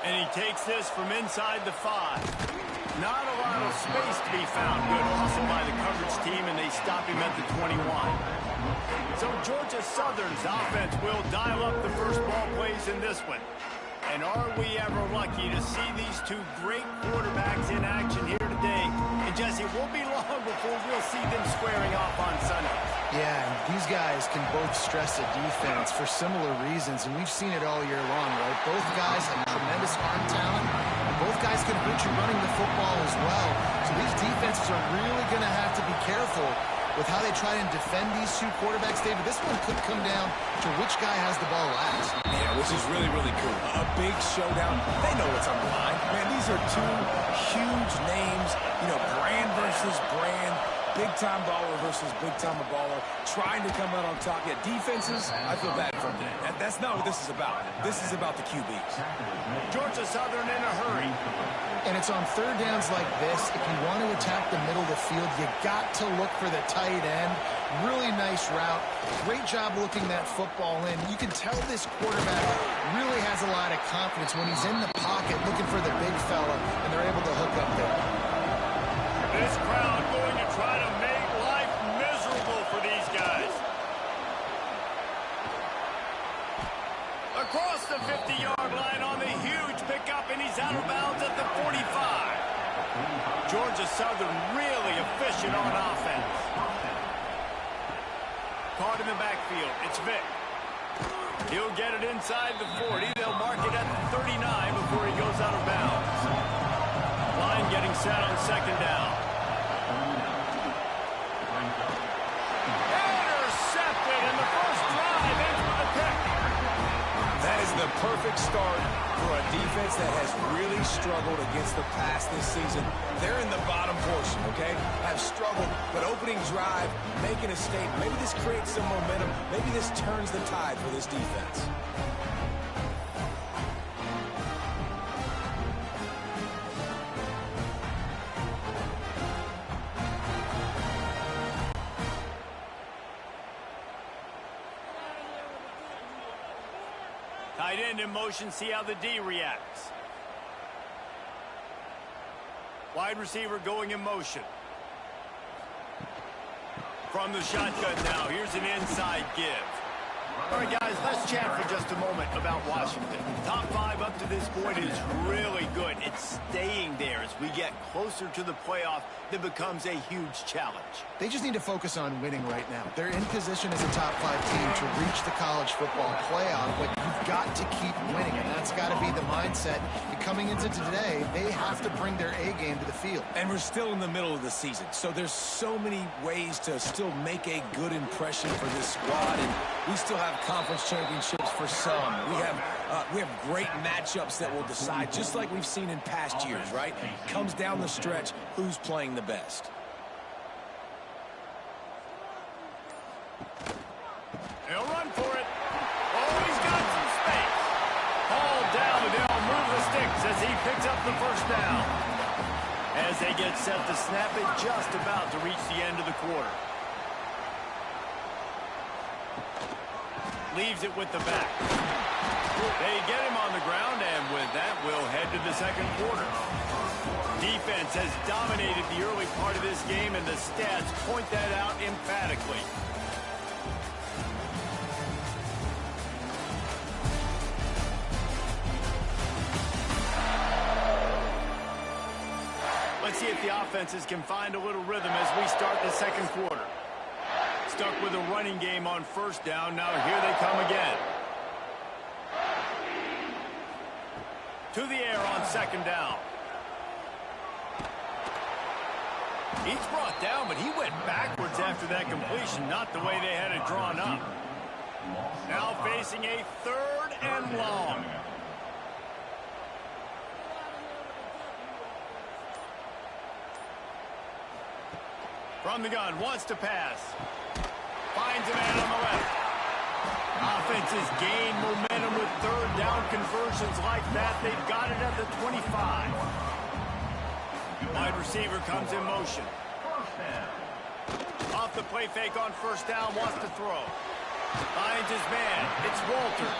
And he takes this from inside the 5. Not a lot of space to be found. Good hustle by the coverage team, and they stop him at the 21. So Georgia Southern's offense will dial up the first ball plays in this one. And are we ever lucky to see these two great quarterbacks in action here today? And Jesse, it won't be long before we'll see them squaring off on Sunday. Yeah, and these guys can both stress a defense for similar reasons, and we've seen it all year long, right? Both guys have tremendous arm talent, and both guys can hurt you running the football as well. So these defenses are really going to have to be careful with how they try and defend these two quarterbacks, David. This one could come down to which guy has the ball last. Yeah, which is really, really cool. A big showdown. They know what's on the line. Man, these are two huge names. You know, brand versus brand. Big-time baller versus big-time baller. Trying to come out on top. Yeah, defenses, I feel bad for them. That's not what this is about. This is about the QBs. Georgia Southern in a hurry. And it's on third downs like this. If you want to attack the middle of the field, you got to look for the tight end. Really nice route. Great job looking that football in. You can tell this quarterback really has a lot of confidence when he's in the pocket looking for the big fella, and they're able to hook up there. This crowd going to try to make life miserable for these guys. Across the 50-yard line on the huge pickup, and he's out of bounds at the 45. Georgia Southern really efficient on offense. Caught in the backfield. It's Vick. He'll get it inside the 40. They'll mark it at the 39 before he goes out of bounds. Line getting set on second down. Intercepted, and the first drive ends with a pick. That is the perfect start for a defense that has really struggled against the pass this season. They're in the bottom portion, okay? Have struggled, but opening drive, making a statement. Maybe this creates some momentum. Maybe this turns the tide for this defense. Tight end in motion, see how the D reacts. Wide receiver going in motion. From the shotgun now, here's an inside give. All right, guys, let's chat for just a moment about Washington. Top 5 up to this point is really good. It's staying there as we get closer to the playoff that becomes a huge challenge. They just need to focus on winning right now. They're in position as a top 5 team to reach the college football playoff, but you've got to keep winning, and that's got to be the mindset. And coming into today, they have to bring their A game to the field. And we're still in the middle of the season, so there's so many ways to still make a good impression for this squad, and we still have conference championships for some. We have great matchups that will decide, just like we've seen in past years, right? Comes down the stretch, who's playing the best. He'll run for it. Oh, he's got some space. Hauled down, and they'll move the sticks as he picks up the first down. As they get set to snap it, just about to reach the end of the quarter. Leaves it with the back. They get him on the ground, and with that, we'll head to the second quarter. Defense has dominated the early part of this game, and the stats point that out emphatically. Let's see if the offenses can find a little rhythm as we start the second quarter. Stuck with a running game on first down. Now here they come again. To the air on second down. He's brought down, but he went backwards after that completion, not the way they had it drawn up. Now facing a third and long. From the gun, wants to pass. Finds a man on the left. Offenses gain momentum with third down conversions like that. They've got it at the 25. Wide receiver comes in motion. Off the play fake on first down, wants to throw. Finds his man. It's Walters.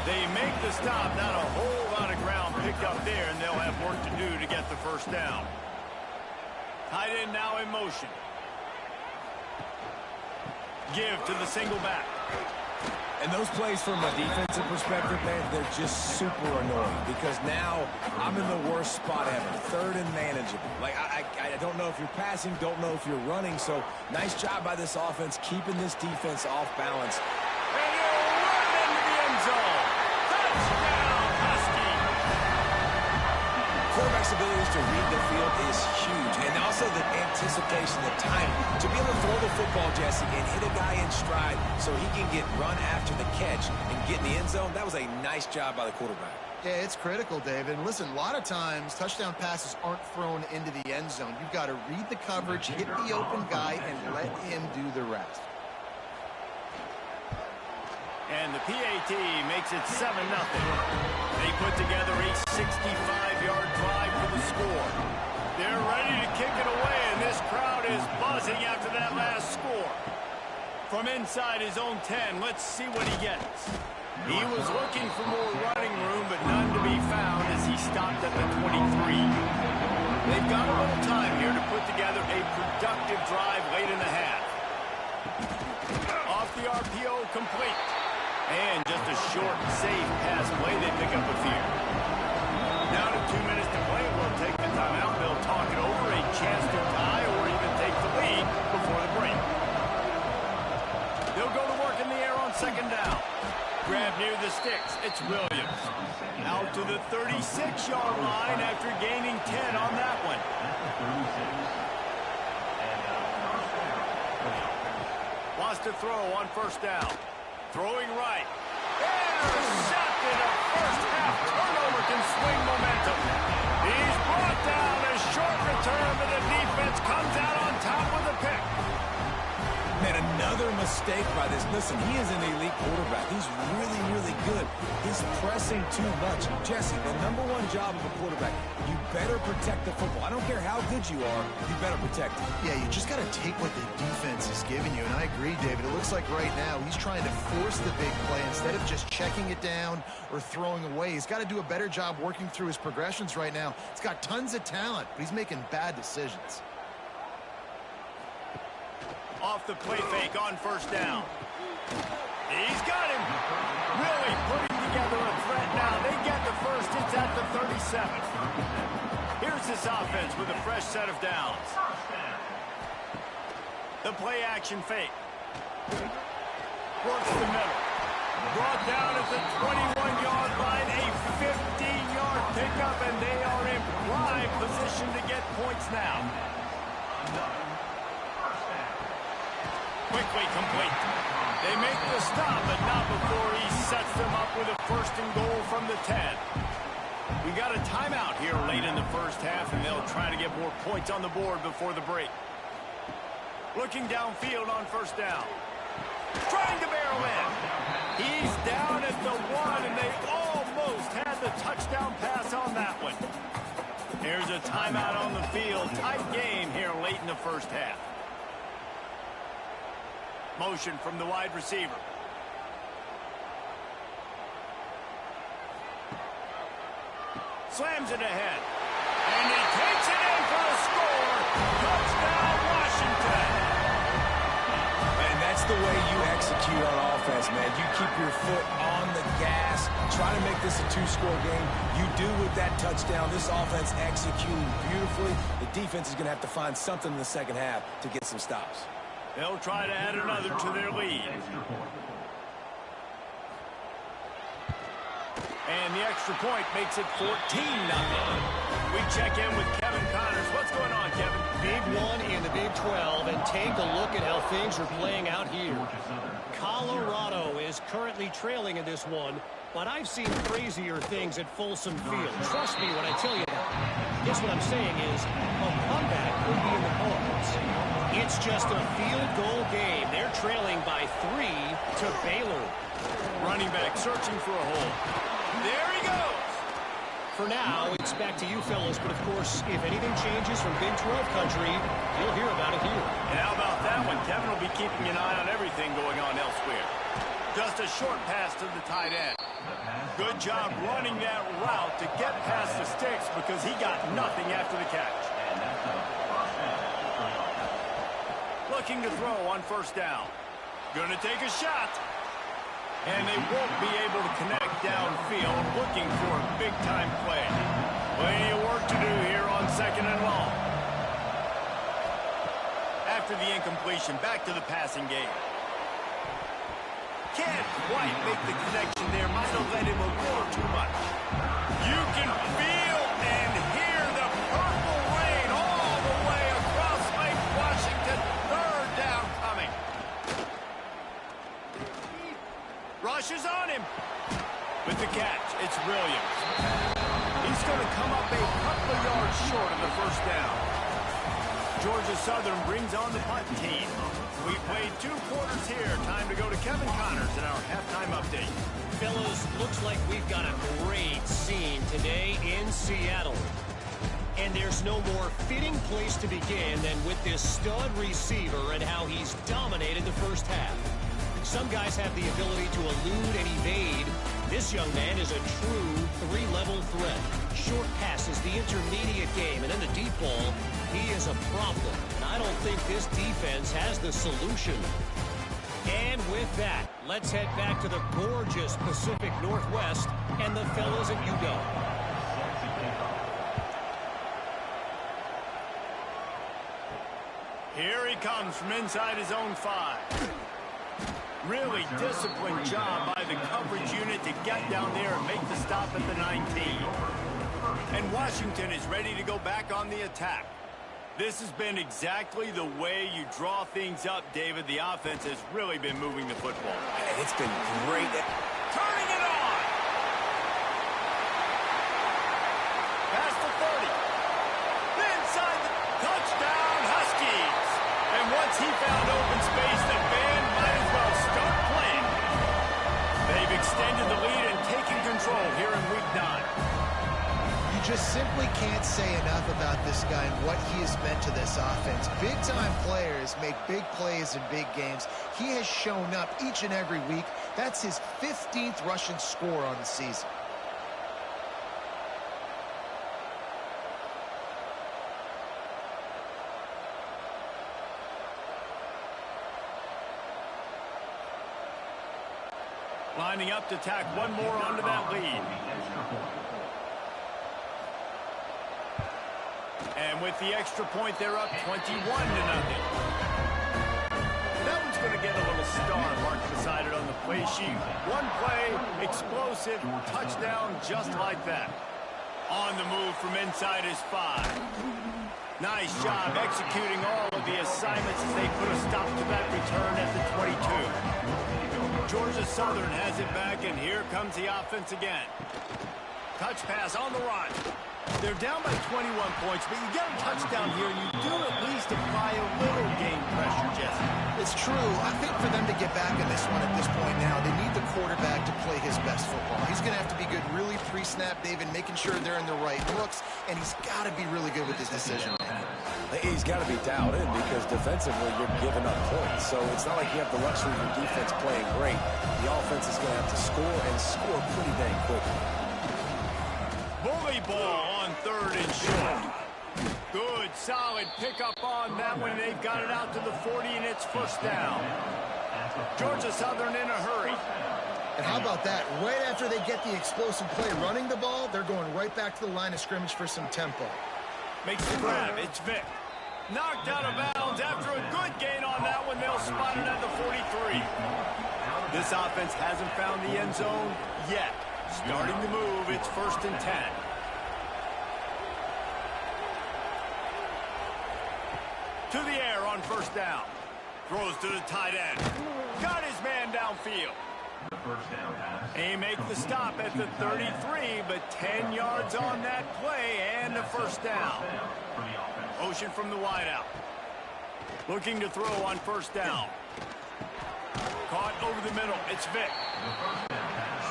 They make the stop. Not a whole lot of ground picked up there, and they'll have work to do to get the first down. Tight end now in motion. Give to the single back. And those plays from a defensive perspective, man, they're just super annoying because now I'm in the worst spot ever. Third and manageable. Like, I don't know if you're passing, don't know if you're running. So nice job by this offense keeping this defense off balance. And he'll run into the end zone. Touchdown, Husky. Quarterback's abilities to read the field is huge. And also the anticipation, the timing. To be able to throw the football, Jesse, and hit a guy in stride so he can get run after the catch and get in the end zone, that was a nice job by the quarterback. Yeah, it's critical, David. And listen, a lot of times touchdown passes aren't thrown into the end zone. You've got to read the coverage, hit the open guy, and let him do the rest. And the PAT makes it 7-0. They put together a 65-yard drive for the score. They're ready to kick it away, and this crowd is buzzing after that last score. From inside his own 10, let's see what he gets. He was looking for more running room, but none to be found as he stopped at the 23. They've got a little time here to put together a productive drive late in the half. Off the RPO, complete. And just a short, safe pass play. They pick up a few. Now to 2 minutes to play. We'll take the timeout. They'll talk it over. A chance to tie or even take the lead before the break. They'll go to work in the air on second down. Grab near the sticks. It's Williams. Out to the 36-yard line after gaining 10 on that one. Wants to throw on first down. Throwing right. Intercepted. A first-half turnover can swing momentum. He's brought down. A short return, but the defense comes out on top with a pick. Man, another mistake by this. Listen, he is an elite quarterback. He's really, really good. He's pressing too much. Jesse, the #1 job of a quarterback, you better protect the football. I don't care how good you are, you better protect it. Yeah, you just got to take what the defense is giving you. And I agree, David. It looks like right now he's trying to force the big play instead of just checking it down or throwing away. He's got to do a better job working through his progressions right now. He's got tons of talent, but he's making bad decisions. Off the play fake on first down. He's got him. Really putting together a threat now. They get the first. It's at the 37th. Here's this offense with a fresh set of downs. The play action fake. Works the middle. Brought down at the 21-yard line. A 15-yard pickup, and they are in prime position to get points now. Quickly complete. They make the stop, but not before he sets them up with a first and goal from the 10. We got a timeout here late in the first half, and they'll try to get more points on the board before the break. Looking downfield on first down. Trying to barrel in. He's down at the 1, and they almost had the touchdown pass on that one. Here's a timeout on the field. Tight game here late in the first half. Motion from the wide receiver. Slams it ahead. And he takes it in for a score. Touchdown, Washington. And that's the way you execute on offense, man. You keep your foot on the gas. Try to make this a 2-score game. You do with that touchdown. This offense executing beautifully. The defense is going to have to find something in the second half to get some stops. They'll try to add another to their lead. And the extra point makes it 14-0. We check in with Kevin Connors. What's going on, Kevin? Big one in the Big 12, and take a look at how things are playing out here. Colorado is currently trailing in this one, but I've seen crazier things at Folsom Field. Trust me when I tell you that. Guess what I'm saying is a comeback could be in the cards. It's just a field goal game. They're trailing by 3 to Baylor. Running back searching for a hole. There he goes. For now, it's back to you fellas, but of course, if anything changes from Big 12 country, you'll hear about it here. And how about that one? Kevin will be keeping an eye on everything going on elsewhere. Just a short pass to the tight end. Good job running that route to get past the sticks because he got nothing after the catch. Looking to throw on first down. Gonna take a shot. And they won't be able to connect downfield, looking for a big-time play. Plenty of work to do here on second and long. After the incompletion, back to the passing game. Can't quite make the connection there. Might have let him a little too much. You can feel and hear the purple rain all the way across Lake Washington. Third down coming. Rush is on him. With the catch, it's Williams. He's going to come up a couple of yards short of the first down. Georgia Southern brings on the punt team. We played 2 quarters here. Time to go to Kevin Connors in our halftime update. Fellas, looks like we've got a great scene today in Seattle. And there's no more fitting place to begin than with this stud receiver and how he's dominated the first half. Some guys have the ability to elude and evade. This young man is a true 3-level threat. Short passes, the intermediate game, and in the deep ball, he is a problem. And I don't think this defense has the solution. And with that, let's head back to the gorgeous Pacific Northwest and the fellas at UW. Here he comes from inside his own 5. Really disciplined job by the coverage unit to get down there and make the stop at the 19. And Washington is ready to go back on the attack. This has been exactly the way you draw things up, David. The offense has really been moving the football. And it's been great. Turning it on! Past the 30. Inside the touchdown, Huskies! And once he found open space, the band might as well start playing. They've extended the lead and taken control here in Week 9. You just simply can't say enough about this guy and what he has meant to this offense. Big-time players make big plays in big games. He has shown up each and every week. That's his 15th rushing score on the season. Lining up to tack one more onto that lead. And with the extra point, they're up 21-0. That one's going to get a little star mark beside it on the play sheet. One play, explosive, touchdown just like that. On the move from inside his 5. Nice job executing all of the assignments as they put a stop to that return at the 22. Georgia Southern has it back, and here comes the offense again. Touch pass on the run. They're down by 21 points, but you get a touchdown here, and you do at least apply a little game pressure, Jesse. It's true. I think for them to get back in this one at this point now, they need the quarterback to play his best football. He's going to have to be good really pre-snap, David, making sure they're in the right looks, and he's got to be really good with his decision. He's got to be dialed in because defensively you're giving up points. So it's not like you have the luxury of your defense playing great. The offense is going to have to score and score pretty dang quickly. Bully ball on 3rd and short. Good, solid pickup on that one. They've got it out to the 40, and it's first down. Georgia Southern in a hurry. And how about that? Right after they get the explosive play running the ball, they're going right back to the line of scrimmage for some tempo. Makes the grab. It's Vick. Knocked out of bounds after a good gain on that one. They'll spot it at the 43. This offense hasn't found the end zone yet. Starting to move. It's 1st and 10. To the air on first down. Throws to the tight end. Got his man downfield. They make the stop at the 33, but 10 yards on that play and a first down. Motion from the wideout. Looking to throw on first down. Caught over the middle. It's Vick.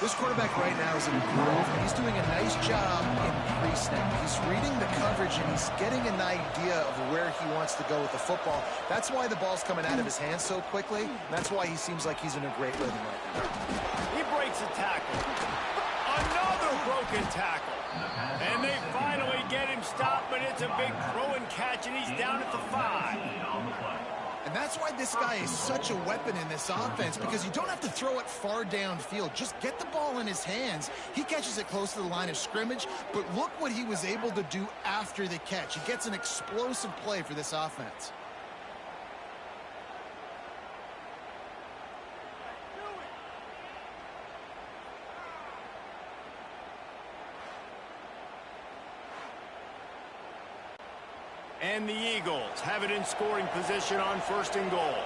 This quarterback right now is in a groove. He's doing a nice job in pre-snap. He's reading the coverage, and he's getting an idea of where he wants to go with the football. That's why the ball's coming out of his hands so quickly. That's why he seems like he's in a great rhythm right now. He breaks a tackle. broken tackle. And they finally get him stopped, but it's a big throw and catch, and he's down at the 5. And that's why this guy is such a weapon in this offense, because you don't have to throw it far downfield. Just get the ball in his hands. He catches it close to the line of scrimmage, but look what he was able to do after the catch. He gets an explosive play for this offense. And the Eagles have it in scoring position on 1st and goal.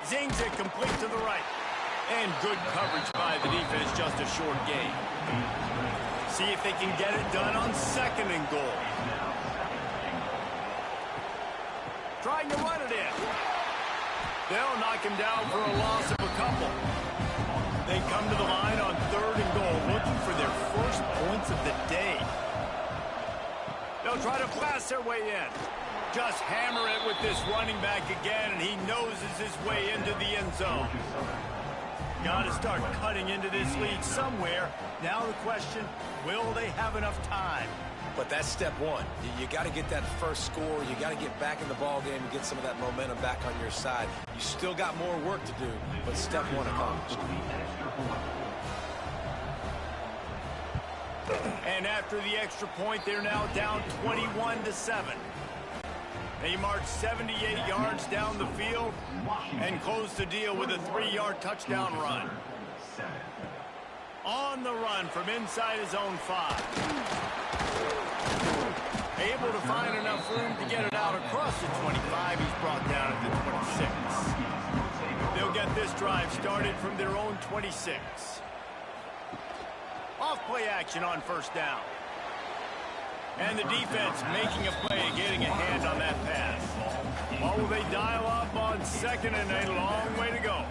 Zings it complete to the right. And good coverage by the defense, just a short gain. See if they can get it done on 2nd and goal. Trying to run it in. They'll knock him down for a loss of a couple. They come to the line on 3rd and goal, looking for their first points of the day. They'll try to pass their way in. Just hammer it with this running back again, and he noses his way into the end zone. Got to start cutting into this lead somewhere. Now the question, will they have enough time? But that's step one. You got to get that first score. You got to get back in the ball game and get some of that momentum back on your side. You still got more work to do, but step one accomplished. And after the extra point, they're now down 21-7. They march 78 yards down the field and close the deal with a 3-yard touchdown run. On the run from inside his own 5. Able to find enough room to get it out across the 25. He's brought down at the 26. They'll get this drive started from their own 26. Off play action on 1st down. And the defense making a play, getting a hand on that pass. Oh, they dial up on 2nd and a long way to go.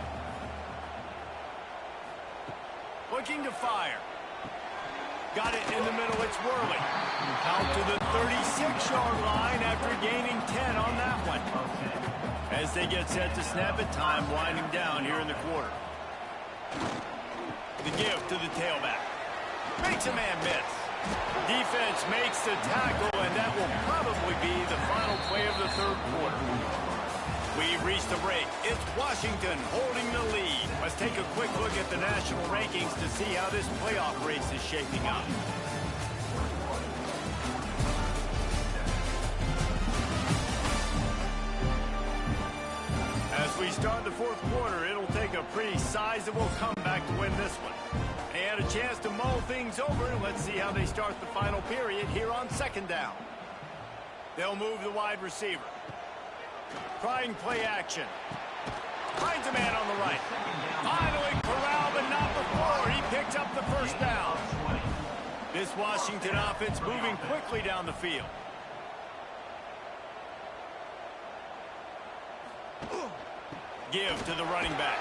Looking to fire. Got it in the middle, it's Worley. Out to the 36-yard line after gaining 10 on that one. As they get set to snap it, time winding down here in the quarter. The give to the tailback. Makes a man miss. Defense makes the tackle, and that will probably be the final play of the 3rd quarter. We've reached the break. It's Washington holding the lead. Let's take a quick look at the national rankings to see how this playoff race is shaping up. As we start the 4th quarter, it'll take a pretty sizable comeback to win this one. They had a chance to mull things over. Let's see how they start the final period here on 2nd down. They'll move the wide receiver. Trying play action. Finds a man on the right. Finally corralled, but not before. He picks up the 1st down. This Washington offense moving quickly down the field. Give to the running back.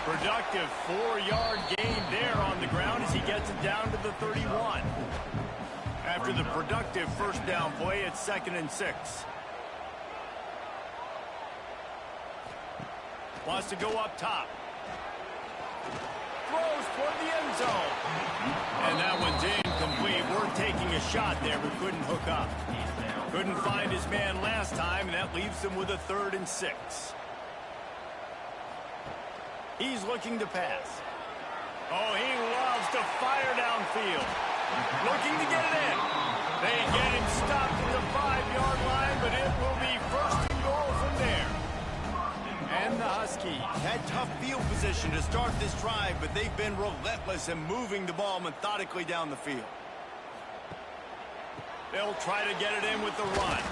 Productive 4-yard gain there on the ground as he gets it down to the 31. After the productive 1st down play, it's 2nd and 6. Wants to go up top. Throws toward the end zone. And that one's incomplete. We're taking a shot there, but couldn't hook up. Couldn't find his man last time, and that leaves him with a 3rd and 6. He's looking to pass. Oh, he loves to fire downfield. Looking to get it in. They get him stopped at the 5-yard line, but it will be 1st and goal from there. And the Huskies had tough field position to start this drive, but they've been relentless in moving the ball methodically down the field. They'll try to get it in with the run.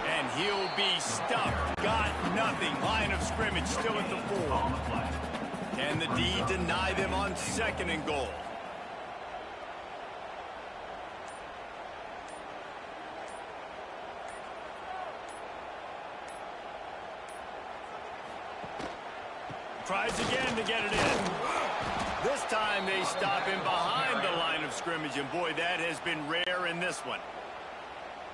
And he'll be stuffed. Got nothing. Line of scrimmage still at the 4. Can the D deny them on 2nd and goal? Tries again to get it in. This time they stop him behind the line of scrimmage, and boy, that has been rare in this one.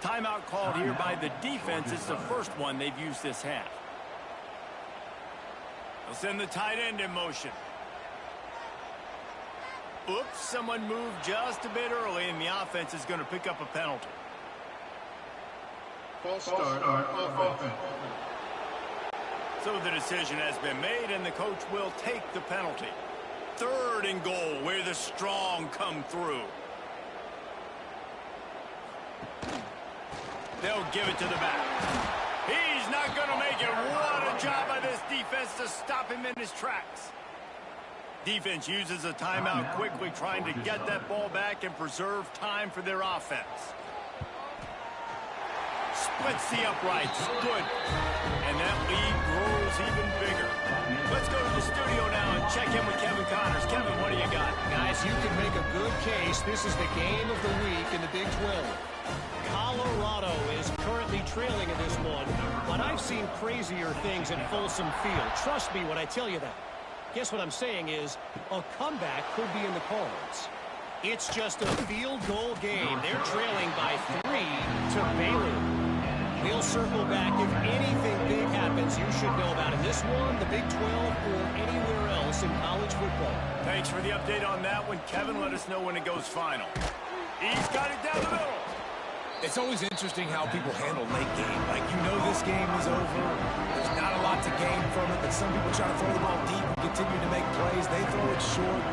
Timeout called here by the defense. It's the first one they've used this half. They'll send the tight end in motion. Oops, someone moved just a bit early, and the offense is going to pick up a penalty. False start offense. So the decision has been made, and the coach will take the penalty. 3rd and goal, where the strong come through. They'll give it to the back. He's not going to make it. What a job by this defense to stop him in his tracks. Defense uses a timeout quickly, trying to get that ball back and preserve time for their offense. Splits the uprights. Good. And that lead grows even bigger. Let's go to the studio now and check in with Kevin Connors. Kevin, what do you got? Guys, you can make a good case. This is the game of the week in the Big 12. Colorado is currently trailing in this one, but I've seen crazier things at Folsom Field. Trust me when I tell you that. Guess what I'm saying is a comeback could be in the cards. It's just a field goal game. They're trailing by 3 to Baylor. We'll circle back. If anything big happens, you should know about in this one, the Big 12, or anywhere else in college football. Thanks for the update on that one. Kevin, let us know when it goes final. He's got it down the middle. It's always interesting how people handle late game. Like, you know this game is over. There's not a lot to gain from it, but some people try to throw the ball deep and continue to make plays. They throw it short.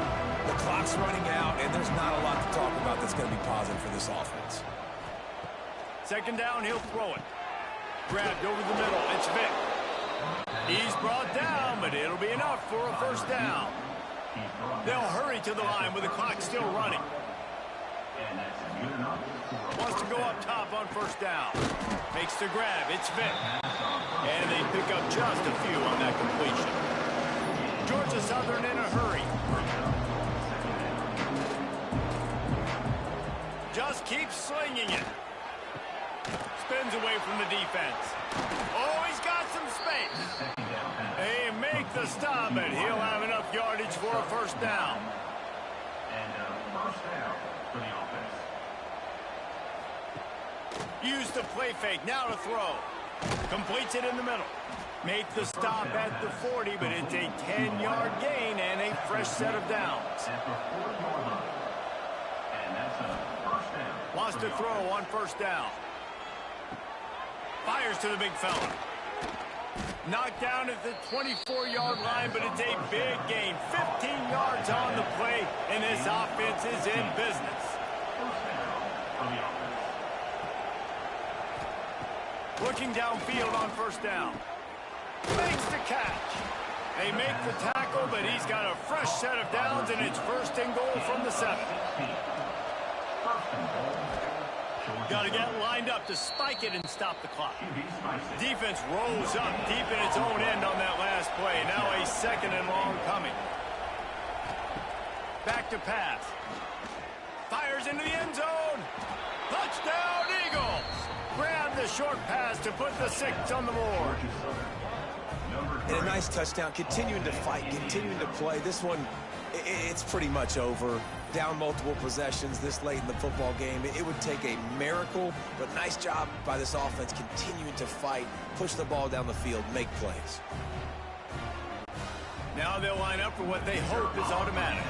The clock's running out, and there's not a lot to talk about that's going to be positive for this offense. 2nd down, he'll throw it. Grabbed over the middle. It's Vick. He's brought down, but it'll be enough for a 1st down. They'll hurry to the line with the clock still running. Wants to go up top on 1st down. Makes the grab. It's Vick. And they pick up just a few on that completion. Georgia Southern in a hurry. Just keeps slinging it. Spins away from the defense. Oh, he's got some space. They make the stop, and he'll have enough yardage for a 1st down. And 1st down for the offense. Used the play fake, now to throw. Completes it in the middle. Make the stop at the 40, but it's a 10-yard gain and a fresh set of downs. Wants to throw on 1st down. Fires to the big fella. Knocked down at the 24-yard line, but it's a big gain. 15 yards on the play, and this offense is in business. Looking downfield on 1st down. Makes the catch. They make the tackle, but he's got a fresh set of downs, and it's 1st and goal from the 7. Got to get lined up to spike it and stop the clock. Defense rolls up deep in its own end on that last play. Now a 2nd and long coming. Back to pass. Fires into the end zone. Touchdown, Eagles. Grab the short pass to put the 6 on the board. And a nice touchdown, continuing to fight, continuing to play. This one, it's pretty much over. Down multiple possessions this late in the football game. It would take a miracle, but nice job by this offense continuing to fight, push the ball down the field, make plays. Now they'll line up for what they hope is automatic.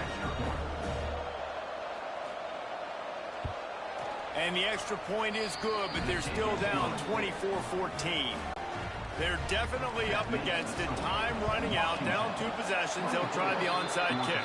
And the extra point is good, but they're still down 24-14. They're definitely up against it. Time running out, down 2 possessions. They'll try the onside kick.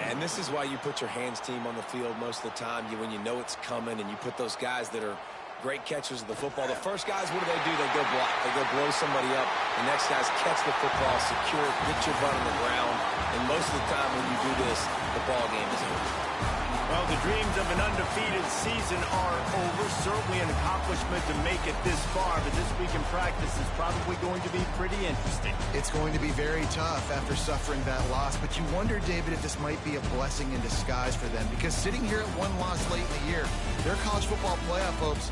And this is why you put your hands team on the field most of the time. When you know it's coming, and you put those guys that are great catchers of the football. The first guys, what do? They go block. They go blow somebody up. The next guys catch the football, secure it, get your butt on the ground. And most of the time when you do this, the ball game is over. Well, the dreams of an undefeated season are over. Certainly an accomplishment to make it this far, but this week in practice is probably going to be pretty interesting. It's going to be very tough after suffering that loss, but you wonder, David, if this might be a blessing in disguise for them, because sitting here at 1 loss late in the year, their college football playoff hopes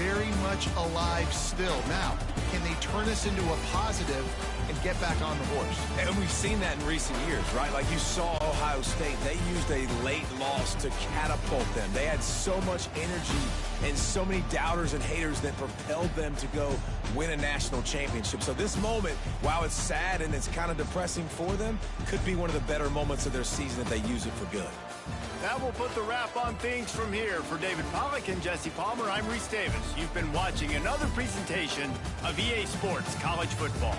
very much alive still. Now, can they turn this into a positive, and get back on the horse. And we've seen that in recent years, right? Like you saw Ohio State, they used a late loss to catapult them. They had so much energy and so many doubters and haters that propelled them to go win a national championship. So this moment, while it's sad and it's kind of depressing for them, could be one of the better moments of their season if they use it for good. That will put the wrap on things from here. For David Pollack and Jesse Palmer, I'm Reese Davis. You've been watching another presentation of EA Sports College Football.